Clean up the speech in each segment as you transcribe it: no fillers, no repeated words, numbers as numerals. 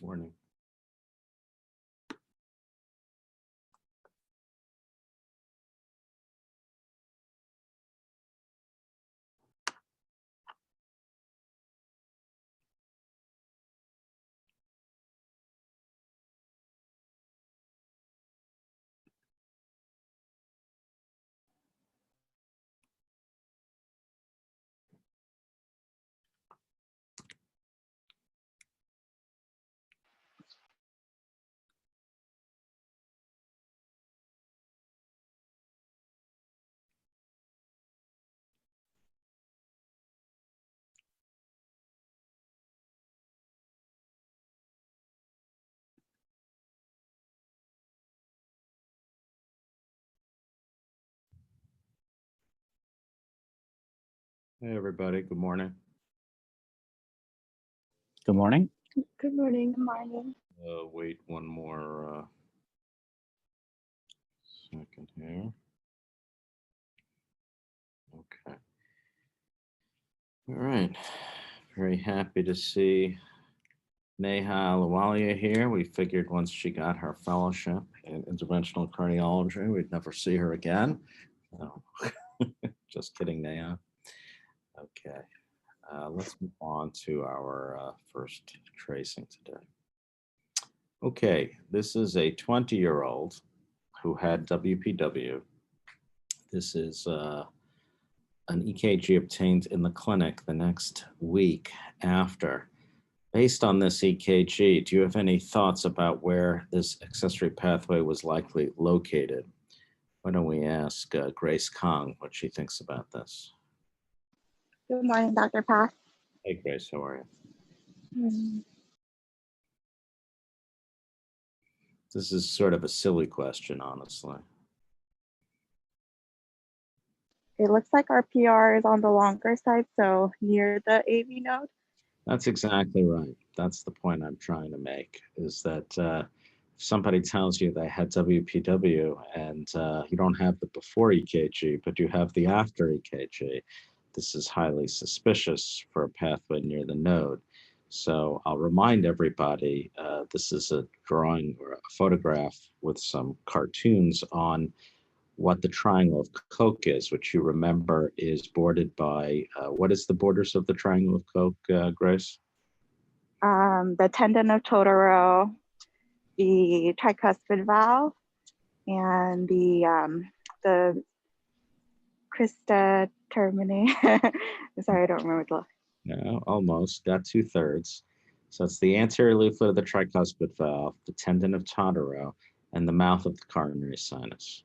Morning. Hey, everybody. Good morning. Good morning. Good morning. Good morning. Wait one more second here. Okay. All right. Very happy to see Neha Alawalia here. We figured once she got her fellowship in interventional cardiology, we'd never see her again. No. Just kidding, Neha. Okay. Let's move on to our first tracing today. Okay, this is a 20-year-old who had WPW. This is an EKG obtained in the clinic the next week after. Based on this EKG, do you have any thoughts about where this accessory pathway was likely located? Why don't we ask Grace Kong what she thinks about this? Good morning, Dr. Path. Hey, Grace, how are you? Mm, This is sort of a silly question, honestly. It looks like our PR is on the longer side, so near the AV node. That's exactly right. That's the point I'm trying to make, is that if somebody tells you they had WPW and you don't have the before EKG, but you have the after EKG, this is highly suspicious for a pathway near the node. So I'll remind everybody, this is a drawing or a photograph with some cartoons on what the triangle of Koch is, which you remember is bordered by, what is the borders of the triangle of Koch, Grace? The tendon of Totaro, the tricuspid valve, and the crista termini. Sorry, I don't remember the. No, almost, got 2/3. So it's the anterior leaflet of the tricuspid valve, the tendon of Totaro, and the mouth of the coronary sinus.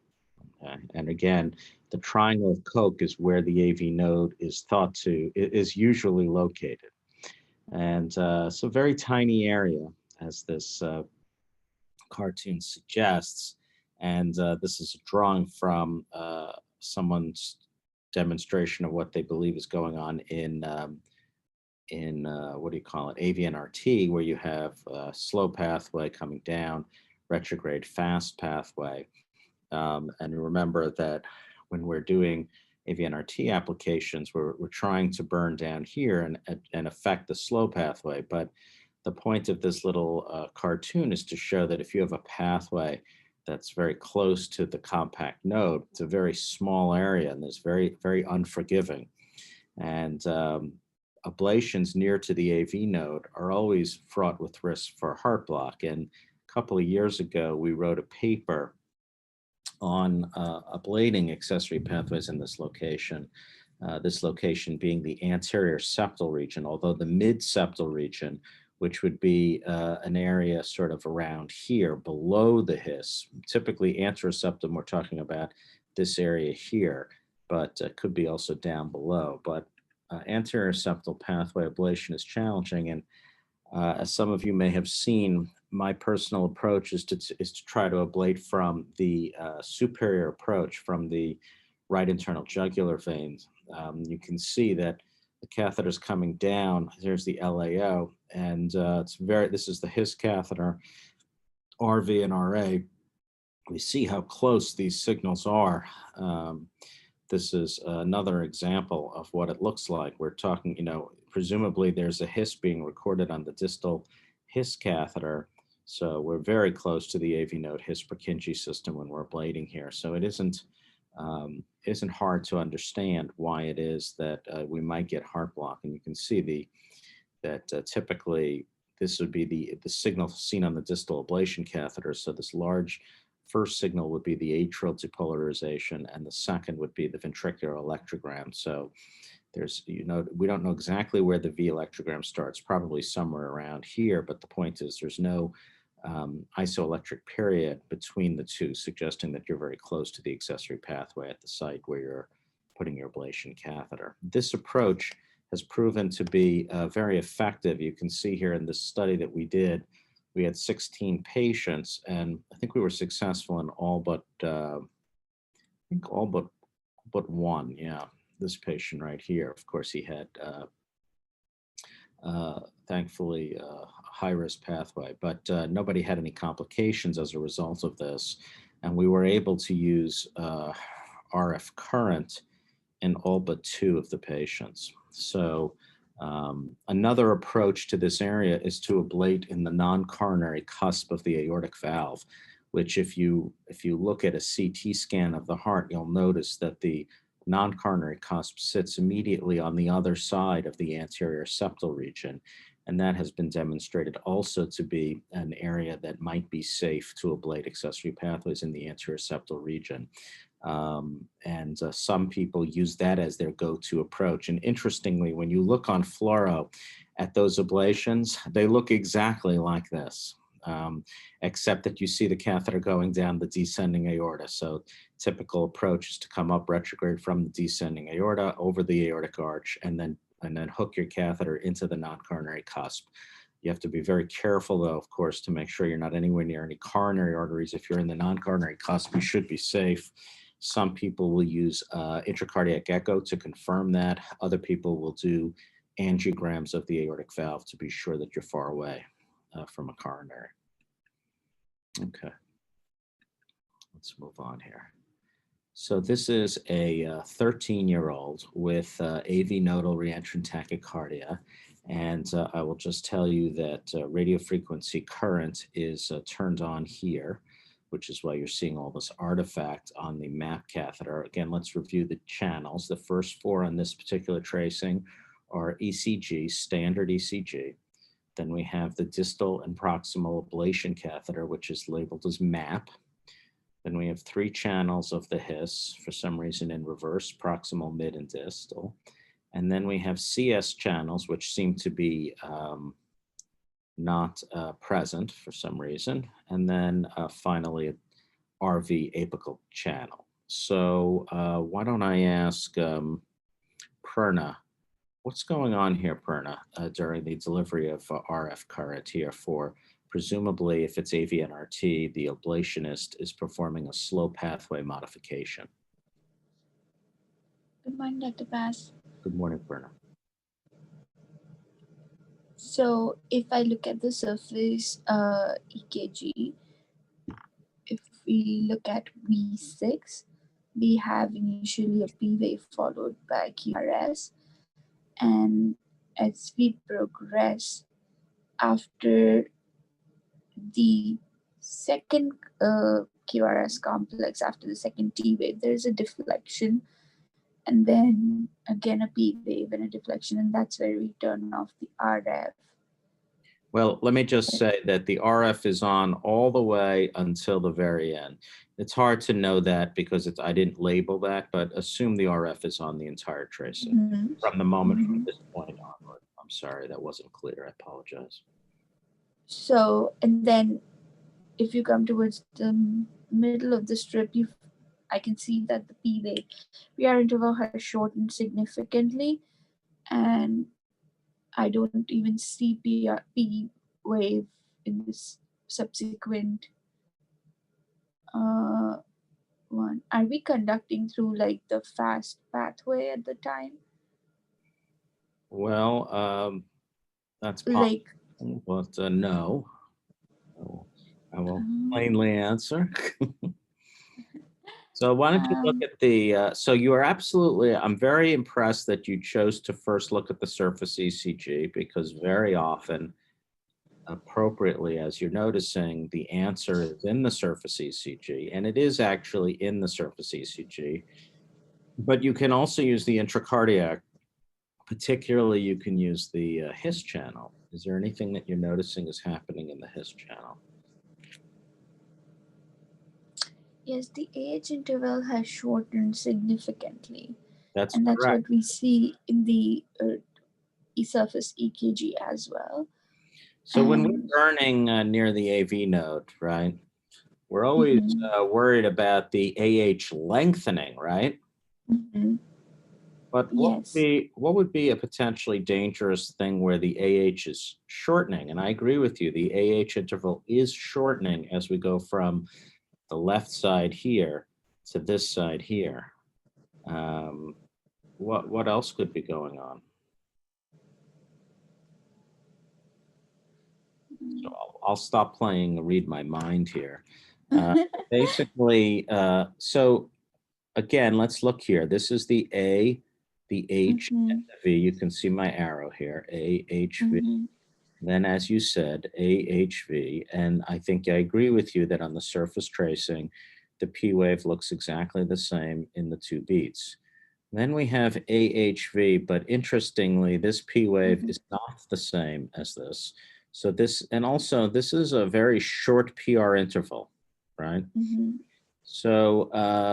Okay. And again, the triangle of Koch is where the AV node is thought to, is usually located. And it's a very tiny area, as this cartoon suggests. And this is a drawing from someone's demonstration of what they believe is going on in what do you call it, AVNRT, where you have a slow pathway coming down, retrograde fast pathway. And remember that when we're doing AVNRT applications, we're trying to burn down here and affect the slow pathway. But the point of this little cartoon is to show that if you have a pathway that's very close to the compact node, it's a very small area and there's very, very unforgiving. And ablations near to the AV node are always fraught with risk for heart block. And a couple of years ago, we wrote a paper on ablating accessory pathways in this location being the anterior septal region, although the mid-septal region, which would be an area sort of around here below the His. Typically anterior septum, we're talking about this area here, but could be also down below. But anterior septal pathway ablation is challenging. And as some of you may have seen, my personal approach is to try to ablate from the superior approach, from the right internal jugular veins. You can see that the catheter is coming down. There's the LAO, and this is the His catheter, RV and RA. We see how close these signals are. This is another example of what it looks like. We're talking, presumably there's a His being recorded on the distal His catheter. So we're very close to the AV node His Purkinje system when we're ablating here. So it isn't hard to understand why it is that we might get heart block. And you can see that typically this would be the signal seen on the distal ablation catheter. So this large first signal would be the atrial depolarization, and the second would be the ventricular electrogram. So there's, we don't know exactly where the V electrogram starts, probably somewhere around here, but the point is there's no isoelectric period between the two, suggesting that you're very close to the accessory pathway at the site where you're putting your ablation catheter. This approach has proven to be very effective. You can see here in this study that we did, we had 16 patients, and I think we were successful in all but, I think all but one, yeah. This patient right here, of course, he had, thankfully, a high-risk pathway, but nobody had any complications as a result of this. And we were able to use RF current in all but 2 of the patients. So another approach to this area is to ablate in the non-coronary cusp of the aortic valve, which if you look at a CT scan of the heart, you'll notice that the non-coronary cusp sits immediately on the other side of the anterior septal region. And that has been demonstrated also to be an area that might be safe to ablate accessory pathways in the anterior septal region. Some people use that as their go-to approach. And interestingly, when you look on fluoro at those ablations, they look exactly like this. Except that you see the catheter going down the descending aorta. So typical approach is to come up retrograde from the descending aorta over the aortic arch and then hook your catheter into the non-coronary cusp. You have to be very careful, though, of course, to make sure you're not anywhere near any coronary arteries. If you're in the non-coronary cusp, you should be safe. Some people will use intracardiac echo to confirm that. Other people will do angiograms of the aortic valve to be sure that you're far away from a coronary. Okay, let's move on here. So this is a 13-year-old with AV nodal reentrant tachycardia. And I will just tell you that radiofrequency current is turned on here, which is why you're seeing all this artifact on the MAP catheter. Again, let's review the channels. The first 4 on this particular tracing are ECG, standard ECG. Then we have the distal and proximal ablation catheter, which is labeled as MAP. Then we have 3 channels of the His, for some reason in reverse, proximal, mid, and distal. And then we have CS channels, which seem to be not present for some reason. And then finally, RV apical channel. So why don't I ask Perna, what's going on here, Perna, during the delivery of RF current here for, presumably, if it's AVNRT, the ablationist is performing a slow pathway modification. Good morning, Dr. Bass. Good morning, Perna. So if I look at the surface EKG, if we look at V6, we have initially a P wave followed by QRS. And as we progress after the second QRS complex, after the second T wave, there is a deflection, and then again a P wave and a deflection, and that's where we turn off the RF. Well, let me just say that the RF is on all the way until the very end. It's hard to know that because I didn't label that, but assume the RF is on the entire tracing from the moment from this point onward. I'm sorry, that wasn't clear. I apologize. So, and then if you come towards the middle of the strip, I can see that the P wave PR interval has shortened significantly, and I don't even see P wave in this subsequent one. Are we conducting through like the fast pathway at the time? Well, that's possible, Like, but no. I will plainly answer. So why don't you look at the, so you are absolutely, I'm very impressed that you chose to first look at the surface ECG, because very often appropriately, as you're noticing, the answer is in the surface ECG, and it is actually in the surface ECG, but you can also use the intracardiac. Particularly, you can use the His channel. Is there anything that you're noticing is happening in the His channel? Yes, the age interval has shortened significantly, That's and that's correct. what we see in the surface EKG as well. So when we're And burning near the AV node, right, we're always mhm, worried about the AH lengthening, right? mhm, But yes, what would be a potentially dangerous thing where the AH is shortening? And I agree with you, the AH interval is shortening as we go from the left side here to this side here. Um, what else could be going on? So I'll stop playing read my mind here. Uh, basically, so again, let's look here. This is the A, the H, and mhm, the V. You can see my arrow here, A, H, V. mhm, Then, as you said, AHV. And I think I agree with you that on the surface tracing, the P wave looks exactly the same in the two beats. Then we have AHV, but interestingly, this P wave mhm, is not the same as this. So this, and also this is a very short PR interval, right? mhm, So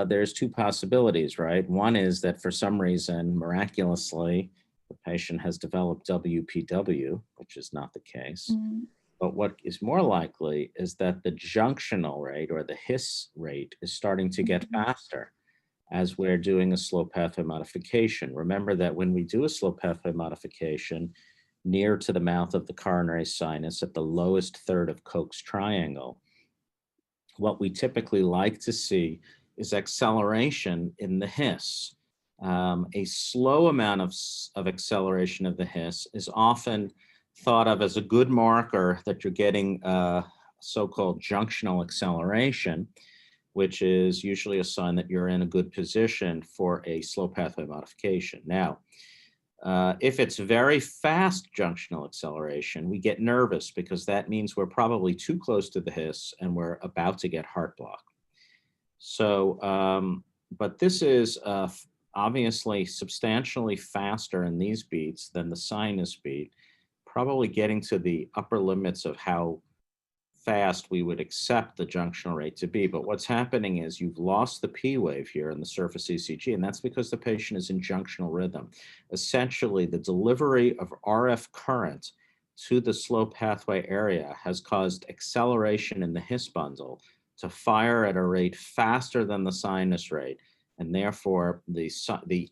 there's two possibilities, right? One is that for some reason, miraculously, the patient has developed WPW, which is not the case. mhm, But what is more likely is that the junctional rate or the His rate is starting to get mhm, faster as we're doing a slow pathway modification. Remember that when we do a slow pathway modification near to the mouth of the coronary sinus at the lowest third of Koch's triangle, what we typically like to see is acceleration in the His. A slow amount of acceleration of the His is often thought of as a good marker that you're getting so-called junctional acceleration, which is usually a sign that you're in a good position for a slow pathway modification. Now, if it's very fast junctional acceleration, we get nervous because that means we're probably too close to the His and we're about to get heart block. So, but this is obviously substantially faster in these beats than the sinus beat, probably getting to the upper limits of how fast we would accept the junctional rate to be. But what's happening is you've lost the P wave here in the surface ECG, and that's because the patient is in junctional rhythm. Essentially, the delivery of RF current to the slow pathway area has caused acceleration in the His bundle to fire at a rate faster than the sinus rate. And therefore, the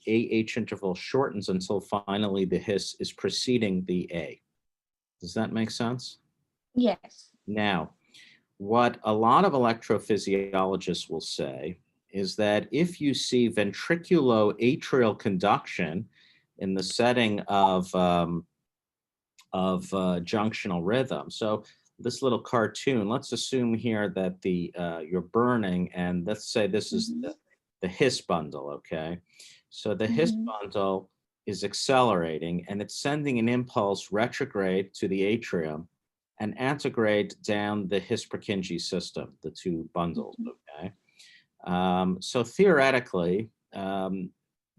AH interval shortens until finally the His is preceding the A. Does that make sense? yes, Now, what a lot of electrophysiologists will say is that if you see ventriculoatrial conduction in the setting of junctional rhythm, so this little cartoon, let's assume here that you're burning, and let's say this is mhm, the His bundle, okay? So the His mhm, bundle is accelerating, and it's sending an impulse retrograde to the atrium and antegrade down the His-Purkinje system, the two bundles, mhm, okay? So theoretically,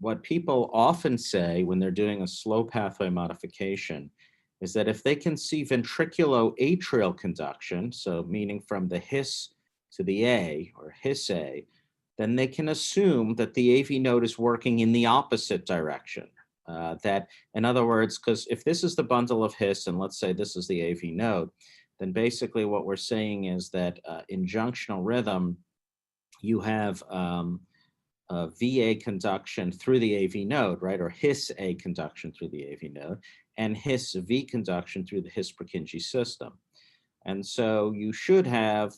what people often say when they're doing a slow pathway modification is that if they can see ventriculoatrial conduction, so meaning from the His to the A or His A, then they can assume that the AV node is working in the opposite direction. That, in other words, because if this is the bundle of His, and let's say this is the AV node, then basically what we're saying is that in junctional rhythm, you have VA conduction through the AV node, right? Or His A conduction through the AV node, and His V conduction through the His-Purkinje system. And so you should have,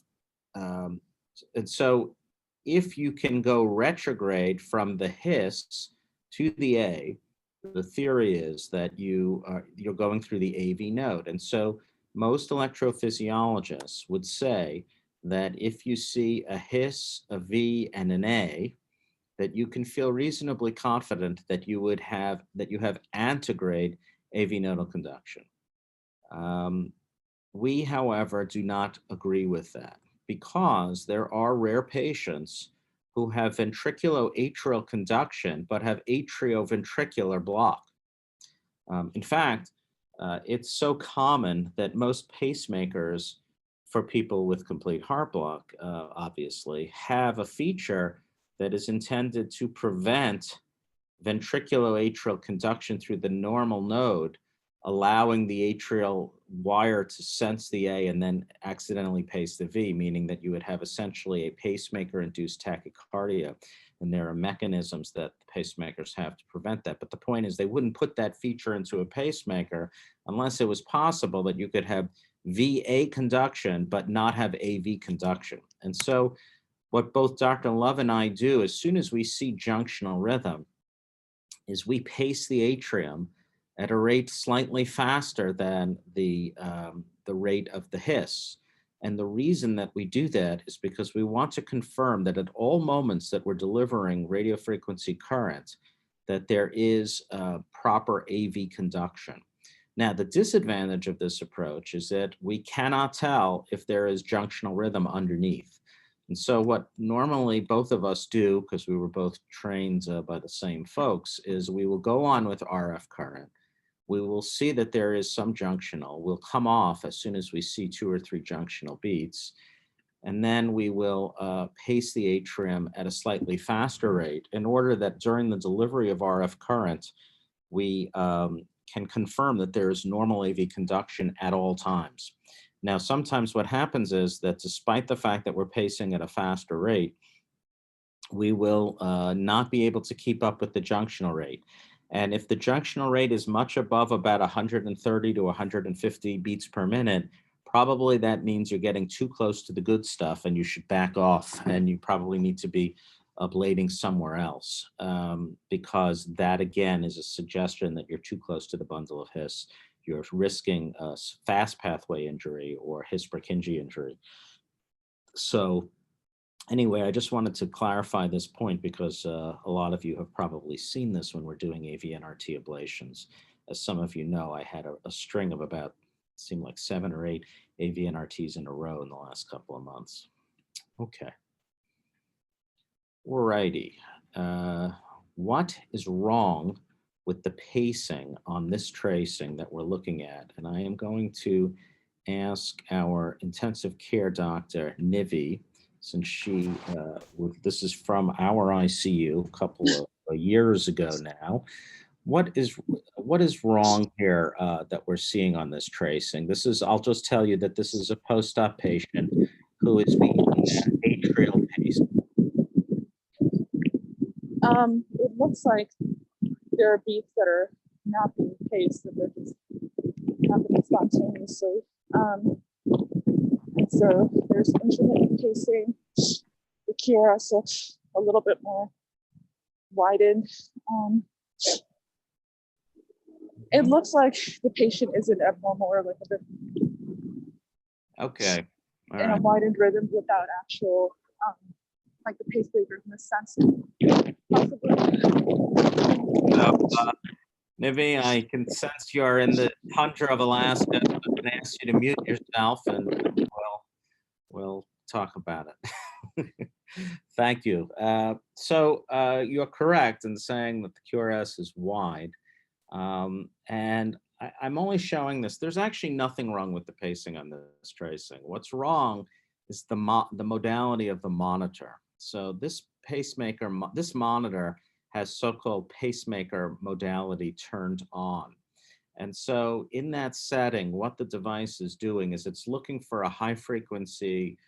um, and so if you can go retrograde from the His to the A, the theory is that you're going through the AV node. And so most electrophysiologists would say that if you see a His, a V, and an A, that you can feel reasonably confident that you have antegrade AV nodal conduction. Um, We, however, do not agree with that because there are rare patients who have ventriculoatrial conduction but have atrioventricular block. In fact, it's so common that most pacemakers for people with complete heart block, obviously, have a feature that is intended to prevent ventriculoatrial conduction through the normal node, allowing the atrial wire to sense the A and then accidentally pace the V, meaning that you would have essentially a pacemaker-induced tachycardia. And there are mechanisms that pacemakers have to prevent that. But the point is, they wouldn't put that feature into a pacemaker unless it was possible that you could have VA conduction, but not have AV conduction. And so what both Dr. Love and I do, as soon as we see junctional rhythm, is we pace the atrium at a rate slightly faster than the rate of the hiss. And the reason that we do that is because we want to confirm that at all moments that we're delivering radiofrequency current, that there is proper AV conduction. Now, the disadvantage of this approach is that we cannot tell if there is junctional rhythm underneath. And so what normally both of us do, because we were both trained by the same folks, is we will go on with RF current. We will see that there is some junctional. We'll come off as soon as we see 2 or 3 junctional beats. And then we will pace the atrium at a slightly faster rate in order that during the delivery of RF current, we can confirm that there is normal AV conduction at all times. Now, sometimes what happens is that despite the fact that we're pacing at a faster rate, we will not be able to keep up with the junctional rate. And if the junctional rate is much above about 130 to 150 beats per minute, probably that means you're getting too close to the good stuff and you should back off, and you probably need to be ablating somewhere else, because that again is a suggestion that you're too close to the bundle of His. You're risking a fast pathway injury or His-Purkinje injury. So anyway, I just wanted to clarify this point because a lot of you have probably seen this when we're doing AVNRT ablations. As some of you know, I had a string of about, it seemed like 7 or 8 AVNRTs in a row in the last couple of months. Okay. Alrighty. What is wrong with the pacing on this tracing that we're looking at? And I am going to ask our intensive care doctor, Nivi, since she, this is from our ICU a couple of years ago now. What is wrong here that we're seeing on this tracing? This is, I'll just tell you that this is a post-op patient who is being atrial paced. It looks like there are beats that are not being paced, and they're just happening spontaneously. And so there's intermittent pacing. The QRS looks a little bit more widened. It looks like the patient isn't abnormal or like a bit Okay. All in right. a widened rhythm without actual like the pacemaker in the sense possibly. So, Nivi, I can sense you're in the tundra of Alaska. I'm going to ask you to mute yourself, and we'll talk about it. Thank you. So you're correct in saying that the QRS is wide, and I'm only showing this. There's actually nothing wrong with the pacing on this tracing. What's wrong is the modality of the monitor. So this pacemaker, this monitor has so-called pacemaker modality turned on. And so in that setting, what the device is doing is it's looking for a high frequency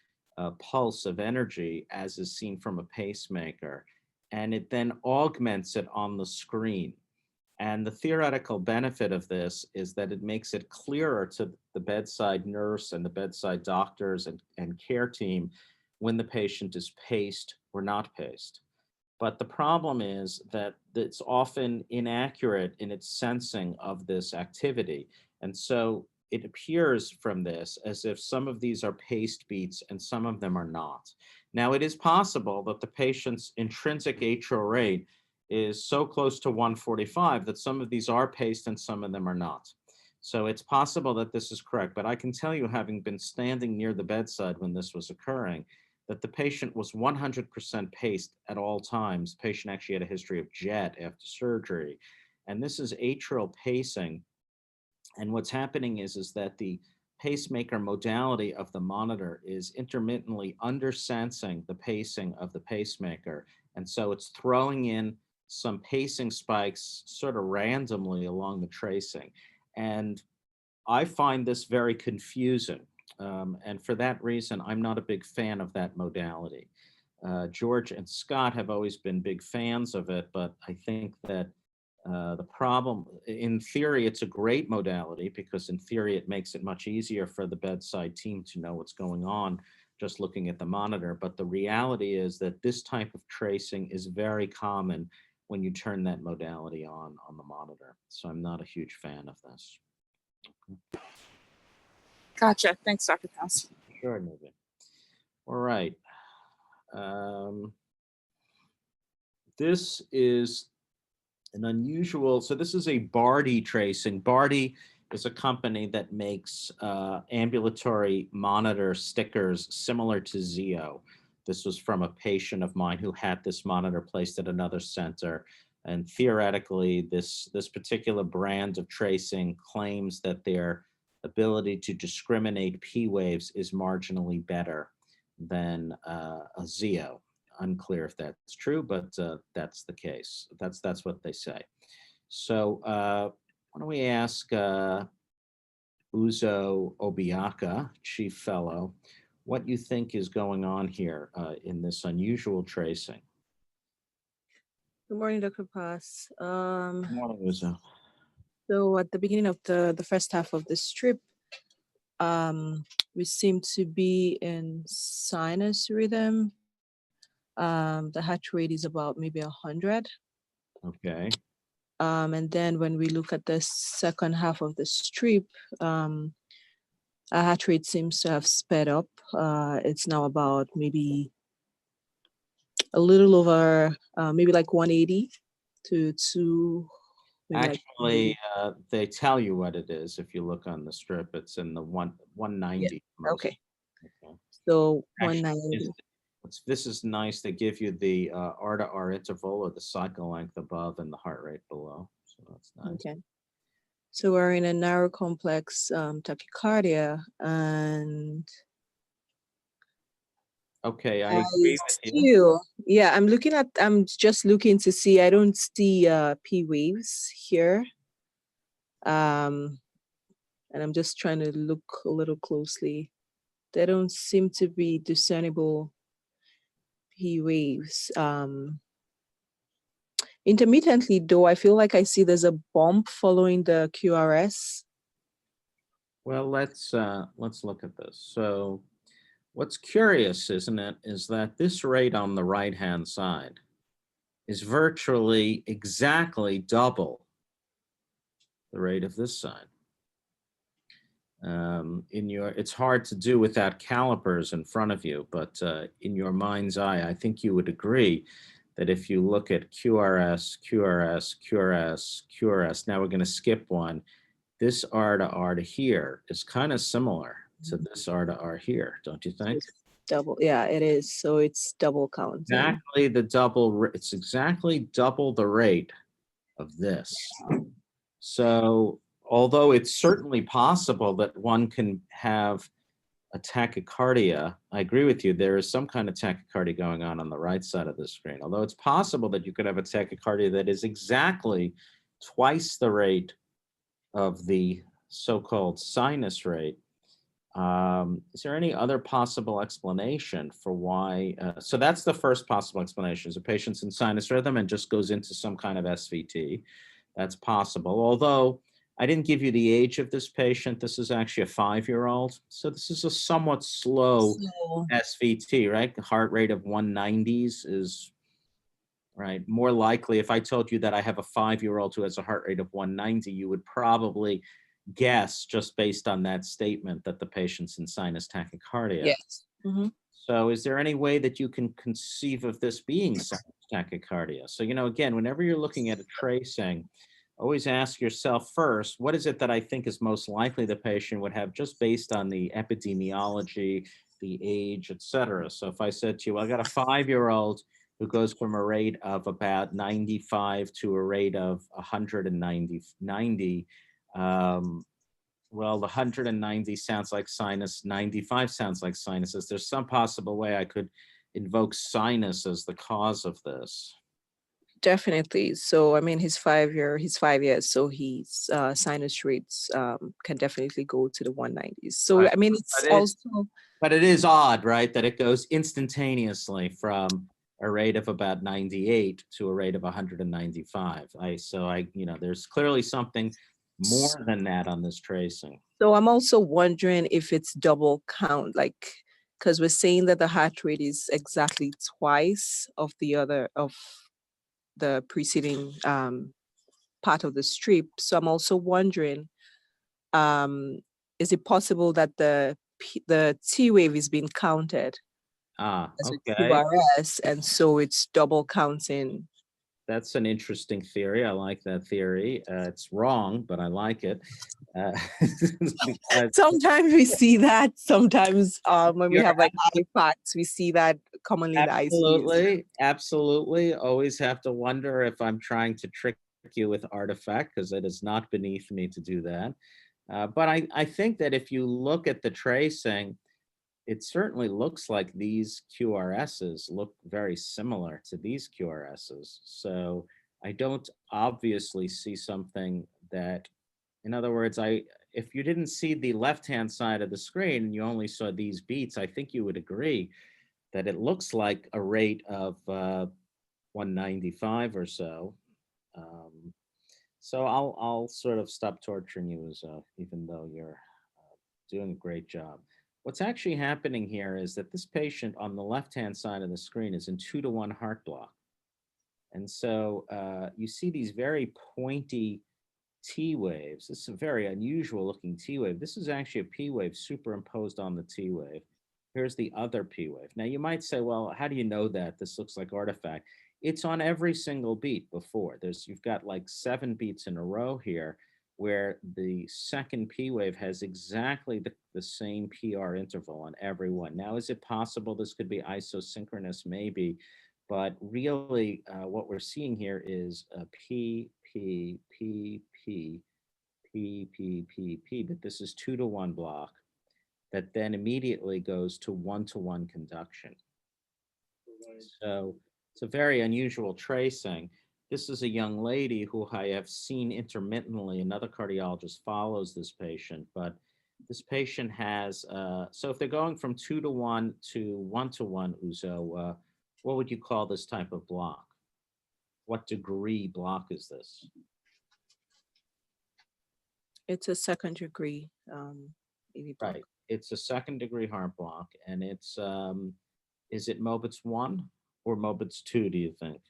pulse of energy as is seen from a pacemaker, and it then augments it on the screen. And the theoretical benefit of this is that it makes it clearer to the bedside nurse and the bedside doctors and care team when the patient is paced or not paced. But the problem is that it's often inaccurate in its sensing of this activity. And so it appears from this as if some of these are paced beats and some of them are not. Now, it is possible that the patient's intrinsic atrial rate is so close to 145 that some of these are paced and some of them are not. So it's possible that this is correct, but I can tell you, having been standing near the bedside when this was occurring, that the patient was 100% paced at all times. The patient actually had a history of jet after surgery. And this is atrial pacing. And what's happening is that the pacemaker modality of the monitor is intermittently undersensing the pacing of the pacemaker. And so it's throwing in some pacing spikes sort of randomly along the tracing. And I find this very confusing. And for that reason, I'm not a big fan of that modality. George and Scott have always been big fans of it, but I think that the problem, in theory, it's a great modality because in theory, it makes it much easier for the bedside team to know what's going on just looking at the monitor. But the reality is that this type of tracing is very common when you turn that modality on the monitor. So I'm not a huge fan of this. Gotcha. Thanks, Dr. Pass. Sure, Nubin. All right. This is an unusual, so this is a Bardi tracing. Bardi is a company that makes ambulatory monitor stickers similar to Zio. This was from a patient of mine who had this monitor placed at another center. And theoretically, this particular brand of tracing claims that their ability to discriminate P waves is marginally better than a Zio. Unclear if that's true, but that's the case. That's what they say. So why don't we ask Uzo Obiaka, Chief Fellow, what you think is going on here in this unusual tracing? Good morning, Dr. Pass. Good morning, Uzo. So at the beginning of the first half of the strip, we seem to be in sinus rhythm. The heart rate is about maybe 100. Okay. And then when we look at the second half of the strip, our heart rate seems to have sped up. It's now about maybe a little over, maybe like 180 to 2. Actually, they tell you what it is. If you look on the strip, it's in the 190. Yeah. Okay. So 190. This is nice. They give you the R to R interval or the cycle length above and the heart rate below. So that's nice. Okay. So we're in a narrow complex tachycardia, and okay, I agree with you. Yeah, I'm just looking to see, I don't see P waves here. And I'm just trying to look a little closely. There don't seem to be discernible P waves. Intermittently, though, I feel like I see there's a bump following the QRS. Well, let's look at this. So what's curious, isn't it, is that this rate on the right-hand side is virtually exactly double the rate of this side. It's hard to do without calipers in front of you, but in your mind's eye, I think you would agree that if you look at QRS, QRS, QRS, QRS, now we're going to skip one, this R to R to here is kind of similar to this R to R here, don't you think? It's double, yeah, it is. So it's double count. Exactly the double, it's exactly double the rate of this. So although it's certainly possible that one can have a tachycardia, I agree with you, there is some kind of tachycardia going on the right side of the screen. Although it's possible that you could have a tachycardia that is exactly twice the rate of the so-called sinus rate. Is there any other possible explanation for why? So that's the first possible explanation, is a patient's in sinus rhythm and just goes into some kind of SVT. That's possible, although I didn't give you the age of this patient. This is actually a 5-year-old. So this is a somewhat slow SVT, right? The heart rate of 190s is, right, more likely. If I told you that I have a 5-year-old who has a heart rate of 190, you would probably guess, just based on that statement, that the patient's in sinus tachycardia. Yes. Mm-hmm. So is there any way that you can conceive of this being sinus tachycardia? So, again, whenever you're looking at a tracing, always ask yourself first, what is it that I think is most likely the patient would have just based on the epidemiology, the age, et cetera. So if I said to you, well, I got a 5-year-old who goes from a rate of about 95 to a rate of 190, well, the 190 sounds like sinus, 95 sounds like sinuses. There's some possible way I could invoke sinus as the cause of this. Definitely. So I mean, he's 5 years, so his sinus rates can definitely go to the 190s. So Right. I mean, it's also But it is odd, right, that it goes instantaneously from a rate of about 98 to a rate of 195. There's clearly something more than that on this tracing. So I'm also wondering if it's double count, like, because we're saying that the heart rate is exactly twice of the preceding part of the strip. So I'm also wondering, is it possible that the T wave is being counted as a Okay. QRS, and so it's double counting? That's an interesting theory. I like that theory. It's wrong, but I like it. Because Sometimes we see that. Sometimes when we You're have like artifacts, we see that commonly in the ICUs. absolutely. Always have to wonder if I'm trying to trick you with artifact, because it is not beneath me to do that. But I think that if you look at the tracing, it certainly looks like these QRSs look very similar to these QRSs. So I don't obviously see something that, in other words, if you didn't see the left-hand side of the screen and you only saw these beats, I think you would agree that it looks like a rate of 195 or so. So I'll sort of stop torturing you, even though you're doing a great job. What's actually happening here is that this patient on the left-hand side of the screen is in 2-to-1 heart block. And so you see these very pointy T waves. This is a very unusual looking T wave. This is actually a P wave superimposed on the T wave. Here's the other P wave. Now you might say, well, how do you know that? This looks like artifact. It's on every single beat before. You've got like 7 beats in a row here where the second P wave has exactly the same PR interval on every one. Now, is it possible this could be isosynchronous? Maybe. But really, what we're seeing here is a P, P, P, P, P, P, P, P, but this is 2-to-1 block that then immediately goes to 1-to-1 conduction. So it's a very unusual tracing. This is a young lady who I have seen intermittently. Another cardiologist follows this patient, but this patient has, so if they're going from 2-to-1 to 1-to-1, Uzo, what would you call this type of block? What degree block is this? It's a second degree AV block. Right. It's a second degree heart block, and it's, is it Mobitz 1 or Mobitz 2, do you think?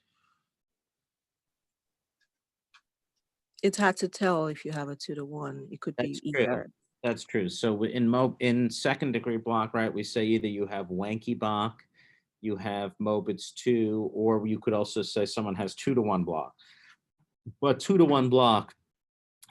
It's hard to tell if you have a 2-to-1. It could That's be true. either. That's true. So in second degree block, right, we say either you have Wanky Bach, you have Mobitz 2, or you could also say someone has 2-to-1 block. But 2-to-1 block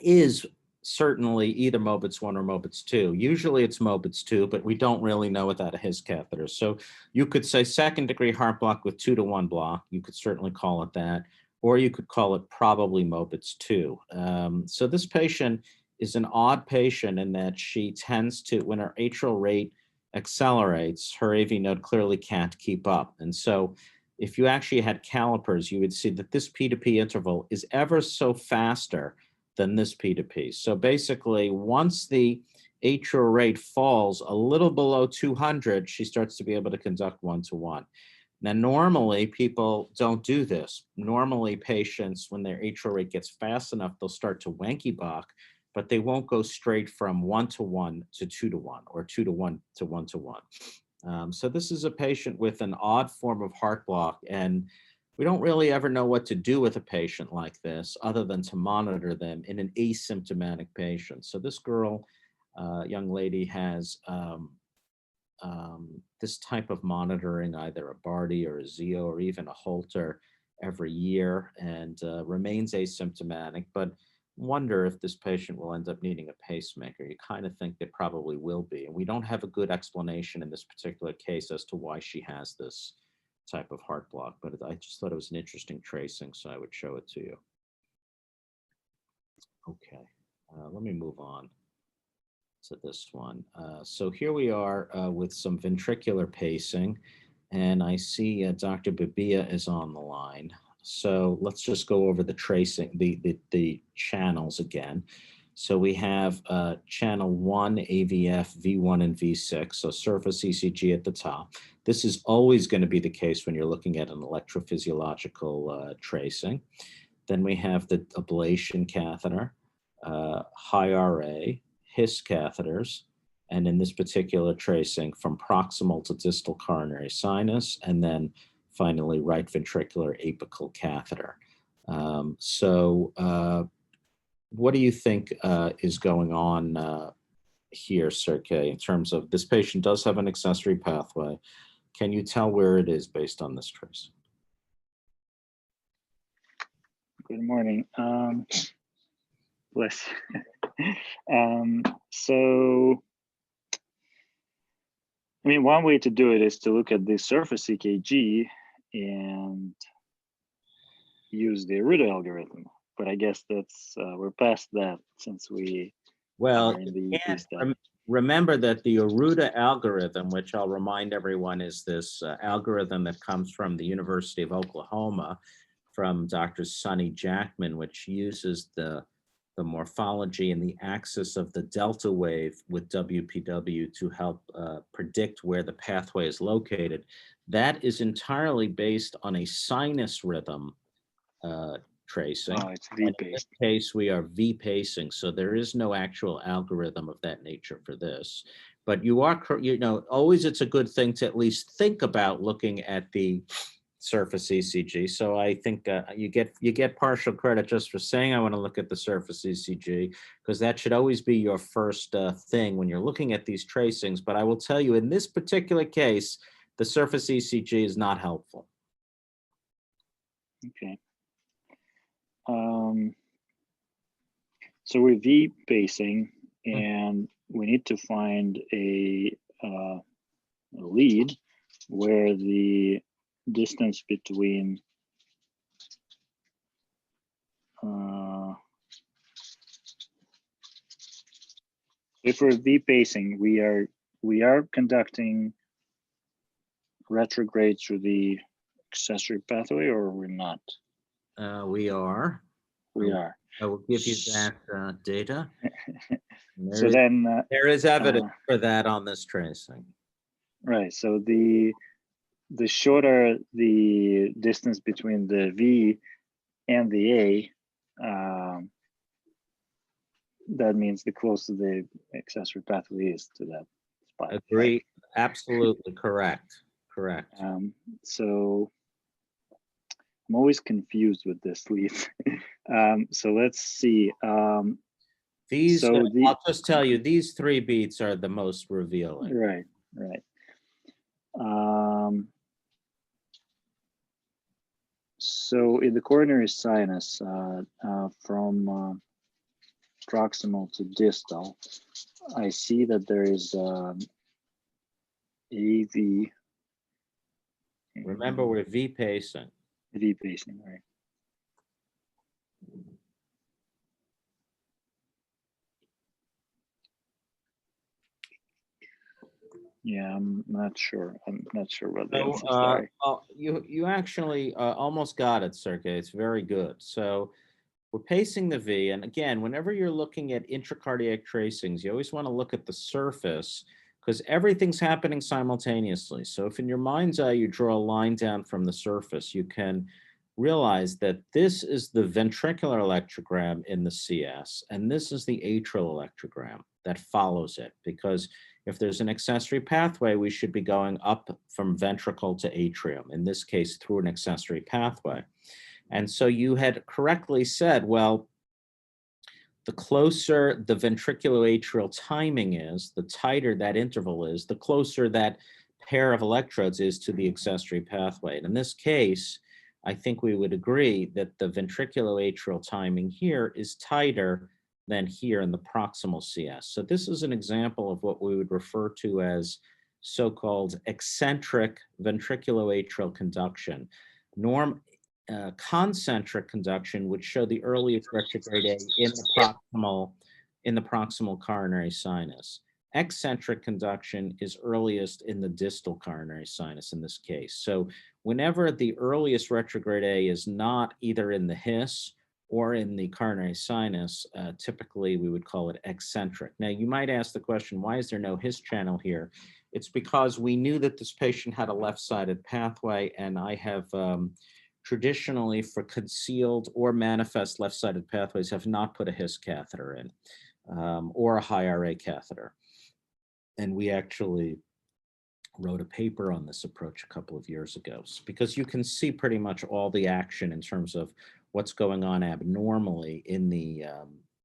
is certainly either Mobitz 1 or Mobitz 2. Usually it's Mobitz 2, but we don't really know without a His catheter. So you could say second degree heart block with 2-to-1 block. You could certainly call it that, or you could call it probably Mobitz 2. So this patient is an odd patient in that she tends to, when her atrial rate accelerates, her AV node clearly can't keep up. And so if you actually had calipers, you would see that this P to P interval is ever so faster than this P to P. So basically, once the atrial rate falls a little below 200, she starts to be able to conduct 1-to-1. Now, normally people don't do this. Normally patients, when their atrial rate gets fast enough, they'll start to Wanky Bach, but they won't go straight from 1-to-1 to 2-to-1 or 2-to-1 to 1-to-1. So this is a patient with an odd form of heart block, and we don't really ever know what to do with a patient like this other than to monitor them in an asymptomatic patient. So this girl, young lady, has this type of monitoring, either a Barty or a Zio or even a Holter every year, and remains asymptomatic. But wonder if this patient will end up needing a pacemaker. You kind of think they probably will be. And we don't have a good explanation in this particular case as to why she has this type of heart block, but I just thought it was an interesting tracing, so I would show it to you. Okay, let me move on to this one. So here we are with some ventricular pacing, and I see Dr. Babia is on the line. So let's just go over the tracing, the channels again. So we have channel 1, AVF, V1, and V6, so surface ECG at the top. This is always going to be the case when you're looking at an electrophysiological tracing. Then we have the ablation catheter, high RA, HIS catheters, and in this particular tracing from proximal to distal coronary sinus, and then finally right ventricular apical catheter. What do you think is going on here, Sergey, in terms of this patient does have an accessory pathway? Can you tell where it is based on this trace? Good morning. Bless. So, I mean, one way to do it is to look at the surface EKG and use the Aruda algorithm. But I guess that's we're past that since we are in the EP study. Remember that the Aruda algorithm, which I'll remind everyone is this algorithm that comes from the University of Oklahoma from Dr. Sonny Jackman, which uses the morphology and the axis of the delta wave with WPW to help predict where the pathway is located. That is entirely based on a sinus rhythm tracing. Oh, it's V-paced. In this case, we are V-pacing, so there is no actual algorithm of that nature for this. But you are, always it's a good thing to at least think about looking at the surface ECG. So I think you get partial credit just for saying I want to look at the surface ECG, because that should always be your first thing when you're looking at these tracings. But I will tell you, in this particular case, the surface ECG is not helpful. Okay. So we're V-pacing, and we need to find a lead where the distance between if we're V-pacing, we are conducting retrograde through the accessory pathway, or we're not? We are. We are. I will give you that data. So then there is evidence for that on this tracing. Right. So the shorter the distance between the V and the A, that means the closer the accessory pathway is to that spot. Agree. Right? Absolutely correct. Correct. So I'm always confused with this lead. So let's see. These, I'll just tell you, these 3 beats are the most revealing. Right, right. So in the coronary sinus, from proximal to distal, I see that there is AV. Remember, we're V-pacing. V-pacing, right. Yeah, I'm not sure. I'm not sure what the answer is there. You actually almost got it, Sergey. It's very good. So we're pacing the V. And again, whenever you're looking at intracardiac tracings, you always want to look at the surface because everything's happening simultaneously. So if in your mind's eye, you draw a line down from the surface, you can realize that this is the ventricular electrogram in the CS, and this is the atrial electrogram that follows it, because if there's an accessory pathway, we should be going up from ventricle to atrium, in this case, through an accessory pathway. And so you had correctly said, well, the closer the ventriculoatrial timing is, the tighter that interval is, the closer that pair of electrodes is to the accessory pathway. And in this case, I think we would agree that the ventriculoatrial timing here is tighter than here in the proximal CS. So this is an example of what we would refer to as so-called eccentric ventriculoatrial conduction. Concentric conduction would show the earliest retrograde A in the proximal coronary sinus. Eccentric conduction is earliest in the distal coronary sinus in this case. So whenever the earliest retrograde A is not either in the His or in the coronary sinus, typically we would call it eccentric. Now you might ask the question, why is there no His channel here? It's because we knew that this patient had a left-sided pathway, and I have traditionally, for concealed or manifest left-sided pathways, have not put a His catheter in or a high RA catheter. And we actually wrote a paper on this approach a couple of years ago, because you can see pretty much all the action in terms of what's going on abnormally in the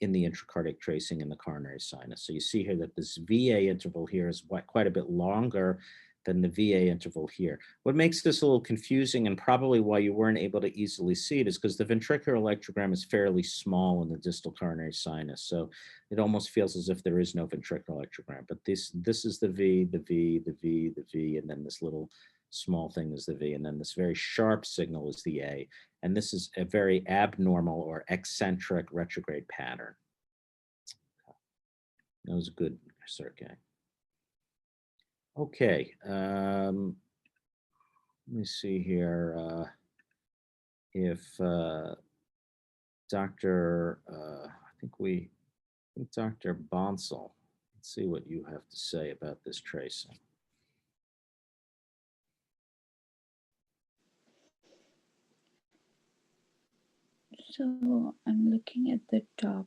intracardiac tracing in the coronary sinus. So you see here that this VA interval here is quite a bit longer than the VA interval here. What makes this a little confusing, and probably why you weren't able to easily see it, is because the ventricular electrogram is fairly small in the distal coronary sinus. So it almost feels as if there is no ventricular electrogram. But this is the V, the V, the V, the V, and then this little small thing is the V, and then this very sharp signal is the A. And this is a very abnormal or eccentric retrograde pattern. That was a good circuit. Okay, let me see here if Dr. I think Dr. Bonsall, let's see what you have to say about this tracing. So I'm looking at the top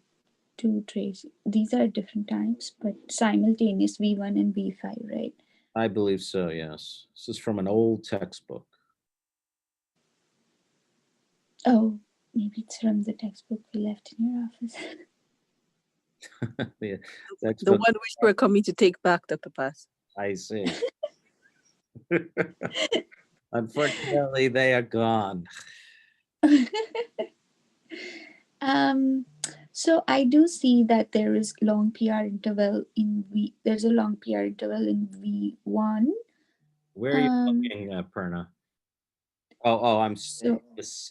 two traces. These are different times, but simultaneous V1 and V5, right? I believe so, yes. This is from an old textbook. Oh, maybe it's from the textbook we left in your office. The The one which we're coming to take back, Dr. Paz. I see. Unfortunately, they are gone. So I do see that there is long PR interval in V. There's a long PR interval in V1. Where are you looking, Perna? Oh, I'm So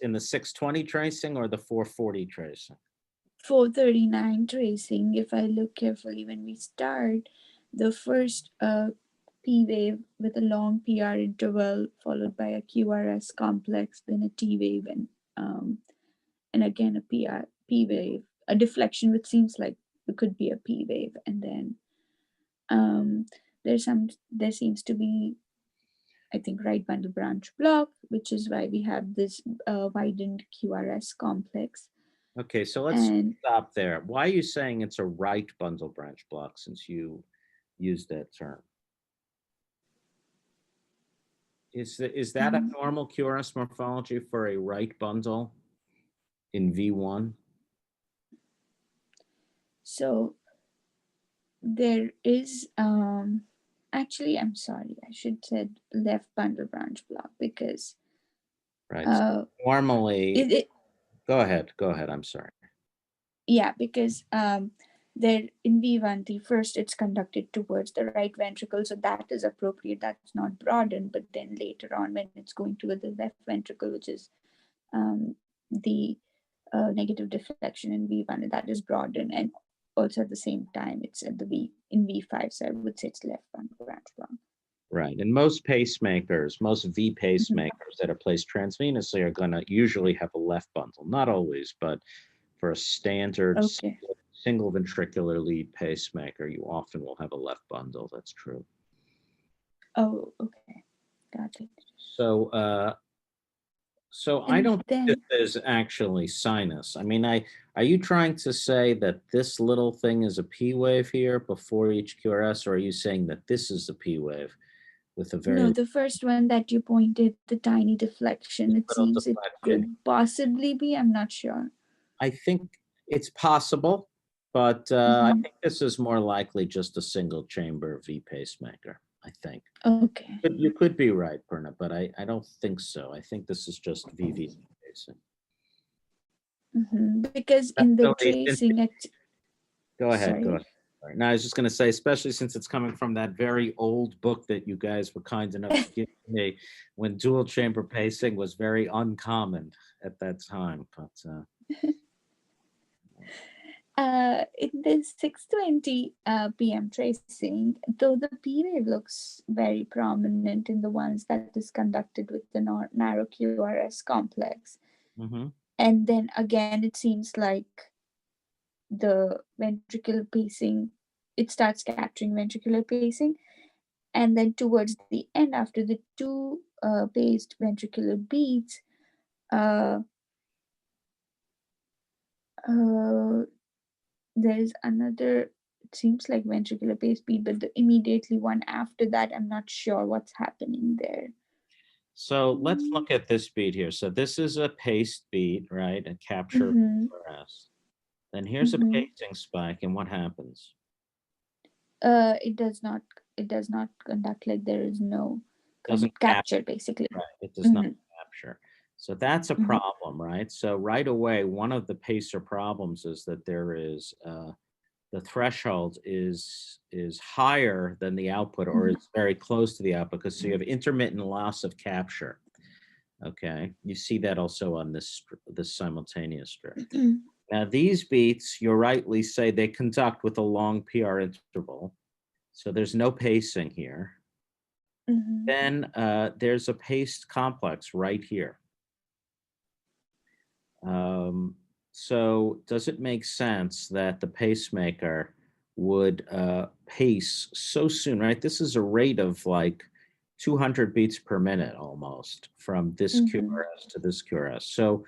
in the 620 tracing or the 440 tracing? 439 tracing. If I look carefully when we start, the first P wave with a long PR interval followed by a QRS complex, then a T wave, and again a P wave, a deflection which seems like it could be a P wave, and then there seems to be, I think, right bundle branch block, which is why we have this widened QRS complex. Okay, so let's stop there. Why are you saying it's a right bundle branch block, since you used that term? Is that a normal QRS morphology for a right bundle in V1? So there is, actually, I'm sorry, I should said left bundle branch block, because right. So normally, go ahead. I'm sorry. Yeah, because there in V1, first it's conducted towards the right ventricle, so that is appropriate. That's not broadened, but then later on when it's going toward the left ventricle, which is the negative deflection in V1, that is broadened, and also at the same time it's at the V in V5, so I would say it's left bundle branch block. Right, and most pacemakers, most V pacemakers that are placed transvenously are going to usually have a left bundle. Not always, but for a standard single ventricular lead pacemaker, you often will have a left bundle. That's true. Oh, okay, got it. So, I don't think this is actually sinus. I mean, are you trying to say that this little thing is a P wave here before each QRS, or are you saying that this is a P wave with a very... No, the first one that you pointed, the tiny deflection, it seems it could possibly be, I'm not sure. I think it's possible, but I think this is more likely just a single chamber V pacemaker. I think. Okay. But you could be right, Purna, but I don't think so. I think this is just VV pacing. Because in the Especially since- tracing at Go ahead, sorry. go ahead. All right. Now, I was just going to say, especially since it's coming from that very old book that you guys were kind enough to give me, when dual chamber pacing was very uncommon at that time. But in the 6:20 p.m. tracing, though the P wave looks very prominent in the ones that is conducted with the narrow QRS complex. And then again, it seems like the ventricular pacing, it starts capturing ventricular pacing. And then towards the end, after the two paced ventricular beats, there's another, it seems like ventricular paced beat, but the immediately one after that, I'm not sure what's happening there. so let's look at this beat here. So this is a paced beat, right? A capture QRS. Then here's a pacing spike, and what happens? It does not conduct, like there is no Doesn't capture basically. Right, it does not capture. So that's a problem, right? So right away, one of the pacer problems is that there is the threshold is higher than the output, or it's very close to the output, because so you have intermittent loss of capture. Okay, you see that also on this simultaneous strip. Now these beats, you rightly say, they conduct with a long PR interval, so there's no pacing here. Then there's a paced complex right here. So does it make sense that the pacemaker would pace so soon, right? This is a rate of like 200 beats per minute almost from this QRS to this QRS. So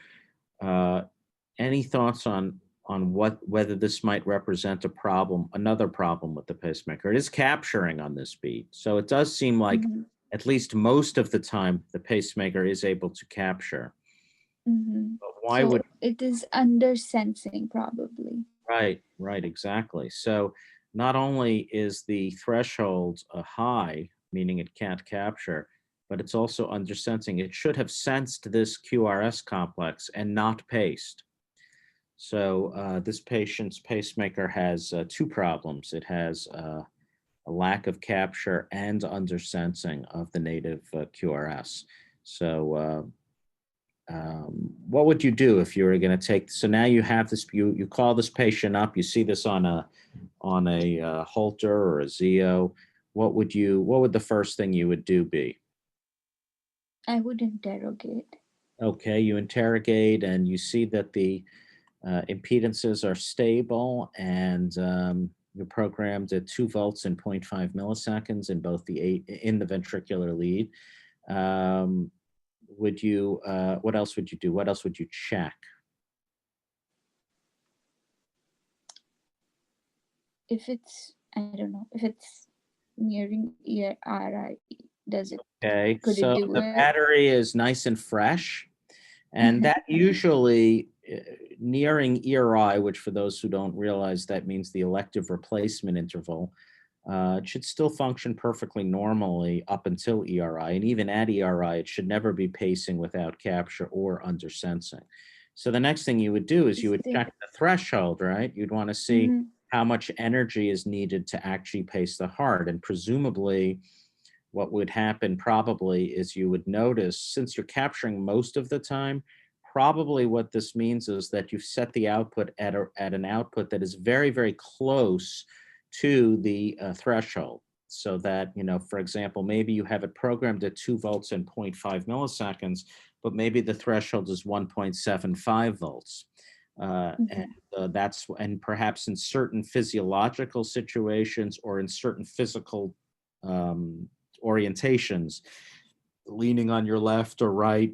any thoughts on whether this might represent a problem, another problem with the pacemaker? It is capturing on this beat. So it does seem like at least most of the time the pacemaker is able to capture. But why would it is under sensing probably? Right, exactly. So not only is the threshold high, meaning it can't capture, but it's also under sensing. It should have sensed this QRS complex and not paced. So this patient's pacemaker has two problems. It has a lack of capture and under sensing of the native QRS. So what would you do if you were going to take? So now you have this. You call this patient up. You see this on a Holter or a Zio. What would the first thing you would do be? I would interrogate. Okay, you interrogate, and you see that the impedances are stable, and you're programmed at 2 volts and 0.5 milliseconds in both in the ventricular lead. Would you, what else would you do? What else would you check? If it's, I don't know, if it's nearing ERI, does it? Okay, could so it do the it? battery is nice and fresh, and that usually nearing ERI, which for those who don't realize, that means the elective replacement interval, it should still function perfectly normally up until ERI. And even at ERI, it should never be pacing without capture or under sensing. So the next thing you would do is you would check the threshold, right? You'd want to see how much energy is needed to actually pace the heart. And presumably what would happen probably is you would notice, since you're capturing most of the time, probably what this means is that you've set the output at an output that is very, very close to the threshold, so that, for example, maybe you have it programmed at 2 volts and 0.5 milliseconds, but maybe the threshold is 1.75 volts. And perhaps in certain physiological situations or in certain physical orientations, leaning on your left or right,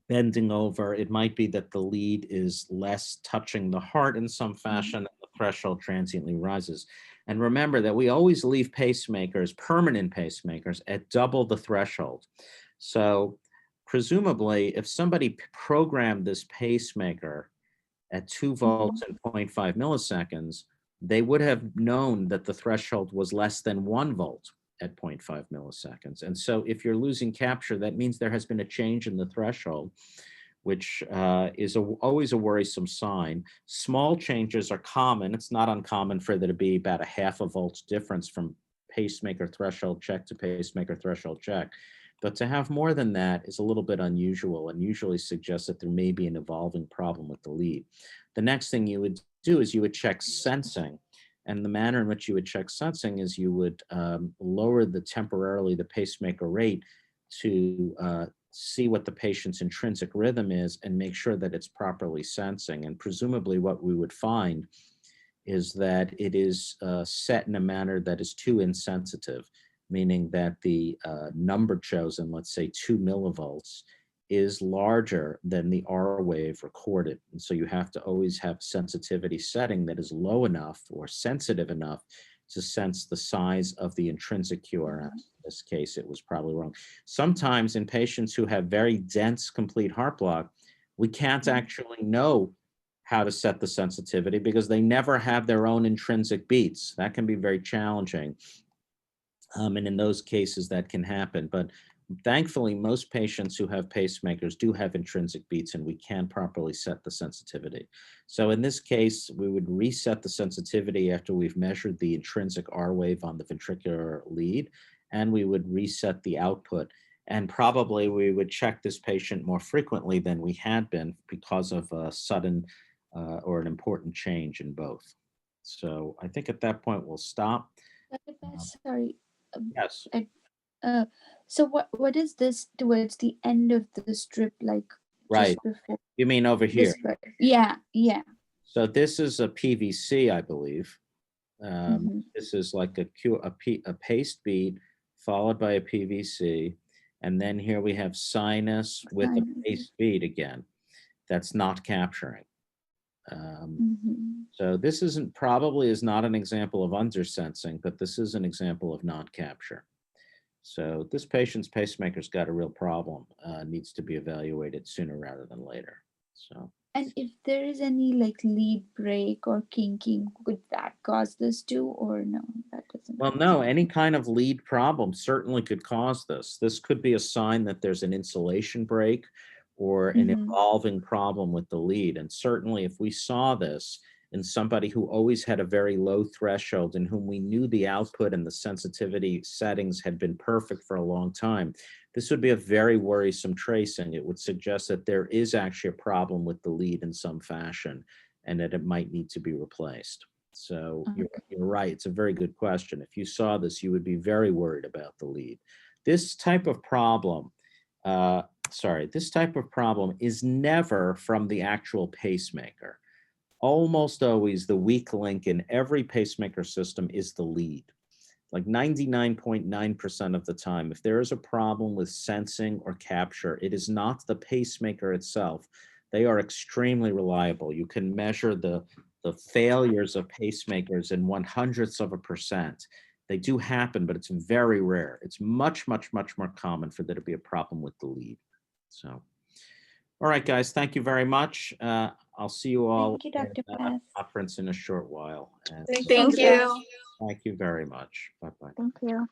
bending over, it might be that the lead is less touching the heart in some fashion, and the threshold transiently rises. And remember that we always leave pacemakers, permanent pacemakers, at double the threshold. So presumably, if somebody programmed this pacemaker at 2 volts and 0.5 milliseconds, they would have known that the threshold was less than 1 volt at 0.5 milliseconds. And so if you're losing capture, that means there has been a change in the threshold, which is always a worrisome sign. Small changes are common. It's not uncommon for there to be about a half a volt's difference from pacemaker threshold check to pacemaker threshold check. But to have more than that is a little bit unusual and usually suggests that there may be an evolving problem with the lead. The next thing you would do is you would check sensing. And the manner in which you would check sensing is you would lower temporarily the pacemaker rate to see what the patient's intrinsic rhythm is and make sure that it's properly sensing. And presumably what we would find is that it is set in a manner that is too insensitive, meaning that the number chosen, let's say 2 millivolts, is larger than the R wave recorded. And so you have to always have sensitivity setting that is low enough or sensitive enough to sense the size of the intrinsic QRS. In this case, it was probably wrong. Sometimes in patients who have very dense complete heart block, we can't actually know how to set the sensitivity because they never have their own intrinsic beats. That can be very challenging. And in those cases, that can happen. But thankfully, most patients who have pacemakers do have intrinsic beats and we can properly set the sensitivity. So in this case, we would reset the sensitivity after we've measured the intrinsic R wave on the ventricular lead, and we would reset the output. And probably we would check this patient more frequently than we had been because of a sudden or an important change in both. So I think at that point we'll stop. Sorry. Yes. So what is this towards the end of the strip, like Right. just before You mean over here? this part? Yeah. So this is a PVC, I believe. This is like a paste beat followed by a PVC. And then here we have sinus with a paste beat again. That's not capturing. So this probably is not an example of undersensing, but this is an example of non-capture. So this patient's pacemaker's got a real problem, needs to be evaluated sooner rather than later. So. And if there is any like lead break or kinking, could that cause this too, or no? That doesn't. Well, no, any kind of lead problem certainly could cause this. This could be a sign that there's an insulation break or an evolving problem with the lead. And certainly if we saw this in somebody who always had a very low threshold and whom we knew the output and the sensitivity settings had been perfect for a long time, this would be a very worrisome tracing. It would suggest that there is actually a problem with the lead in some fashion and that it might need to be replaced. So you're right. It's a very good question. If you saw this, you would be very worried about the lead. This type of problem, this type of problem is never from the actual pacemaker. Almost always the weak link in every pacemaker system is the lead. Like 99.9% of the time, if there is a problem with sensing or capture, it is not the pacemaker itself. They are extremely reliable. You can measure the failures of pacemakers in 0.01%. They do happen, but it's very rare. It's much, much, much more common for there to be a problem with the lead. So, all right, guys, thank you very much. I'll see you all Thank you, Dr. at Path. the conference in a short while. And Thank you. thank you very much. Bye-bye. Thank you.